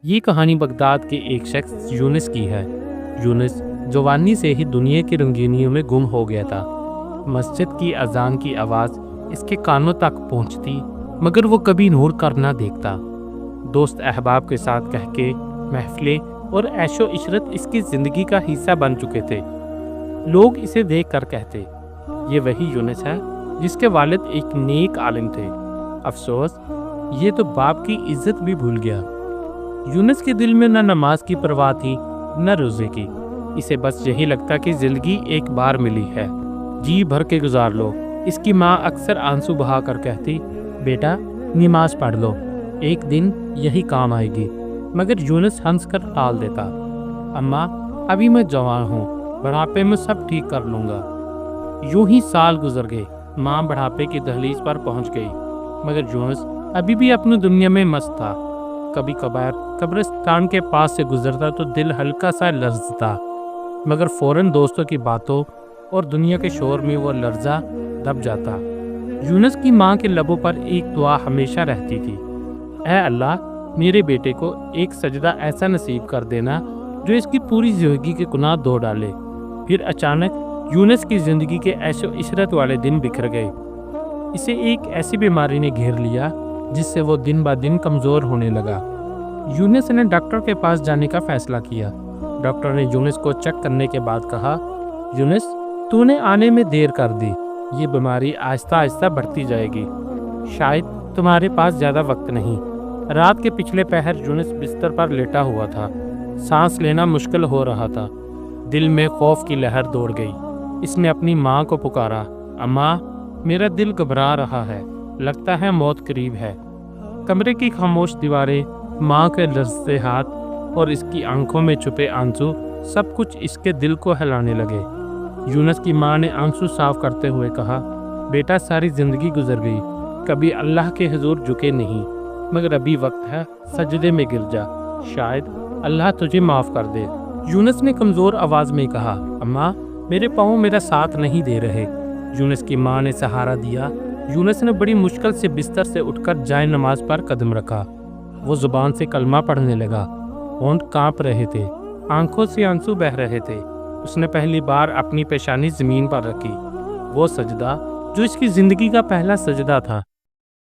یہ کہانی بغداد کے ایک شخص یونس کی ہے۔ یونس جوانی سے ہی دنیا کی رنگینیوں میں گم ہو گیا تھا۔ مسجد کی اذان کی آواز اس کے کانوں تک پہنچتی، مگر وہ کبھی نور کر نہ دیکھتا۔ دوست احباب کے ساتھ کہہ کے محفلیں اور عیش و عشرت اس کی زندگی کا حصہ بن چکے تھے۔ لوگ اسے دیکھ کر کہتے، یہ وہی یونس ہے جس کے والد ایک نیک عالم تھے۔ افسوس، یہ تو باپ کی عزت بھی بھول گیا۔ یونس کے دل میں نہ نماز کی پرواہ تھی نہ روزے کی۔ اسے بس یہی لگتا کہ زندگی ایک بار ملی ہے، جی بھر کے گزار لو۔ اس کی ماں اکثر آنسو بہا کر کہتی، بیٹا نماز پڑھ لو، ایک دن یہی کام آئے گی۔ مگر یونس ہنس کر ٹال دیتا، اماں ابھی میں جوان ہوں، بڑھاپے میں سب ٹھیک کر لوں گا۔ یوں ہی سال گزر گئے، ماں بڑھاپے کی دہلیز پر پہنچ گئی، مگر یونس ابھی بھی اپنی دنیا میں مست تھا۔ کبھی کبھار قبرستان کے پاس سے گزرتا تو دل ہلکا سا لرزتا، مگر فوراً دوستوں کی باتوں اور دنیا کے شور میں وہ لرزہ دب جاتا۔ یونس کی ماں کے لبوں پر ایک دعا ہمیشہ رہتی تھی، اے اللہ میرے بیٹے کو ایک سجدہ ایسا نصیب کر دینا جو اس کی پوری زندگی کے گناہ دھو ڈالے۔ پھر اچانک یونس کی زندگی کے عیش و عشرت والے دن بکھر گئے۔ اسے ایک ایسی بیماری نے گھیر لیا جس سے وہ دن بہ دن کمزور ہونے لگا۔ یونس نے ڈاکٹر کے پاس جانے کا فیصلہ کیا۔ ڈاکٹر نے یونس کو چیک کرنے کے بعد کہا، یونس تو نے آنے میں دیر کر دی، یہ بیماری آہستہ آہستہ بڑھتی جائے گی، شاید تمہارے پاس زیادہ وقت نہیں۔ رات کے پچھلے پہر یونس بستر پر لیٹا ہوا تھا، سانس لینا مشکل ہو رہا تھا۔ دل میں خوف کی لہر دوڑ گئی۔ اس نے اپنی ماں کو پکارا، اماں میرا دل گھبرا رہا ہے، لگتا ہے موت قریب ہے۔ کمرے کی خاموش دیواریں، ماں کے لرزتے ہاتھ اور اس کی آنکھوں میں چھپے آنسو، سب کچھ اس کے دل کو ہلانے لگے۔ یونس کی ماں نے آنسو صاف کرتے ہوئے کہا، بیٹا ساری زندگی گزر گئی، کبھی اللہ کے حضور جھکے نہیں، مگر ابھی وقت ہے سجدے میں گر جا، شاید اللہ تجھے معاف کر دے۔ یونس نے کمزور آواز میں کہا، اماں میرے پاؤں میرا ساتھ نہیں دے رہے۔ یونس کی ماں نے سہارا دیا۔ یونس نے بڑی مشکل سے بستر سے اٹھ کر جائے نماز پر قدم رکھا۔ وہ زبان سے کلمہ پڑھنے لگا، ہونٹ کانپ رہے تھے، آنکھوں سے آنسو بہہ رہے تھے۔ اس نے پہلی بار اپنی پیشانی زمین پر رکھی، وہ سجدہ جو اس کی زندگی کا پہلا سجدہ تھا۔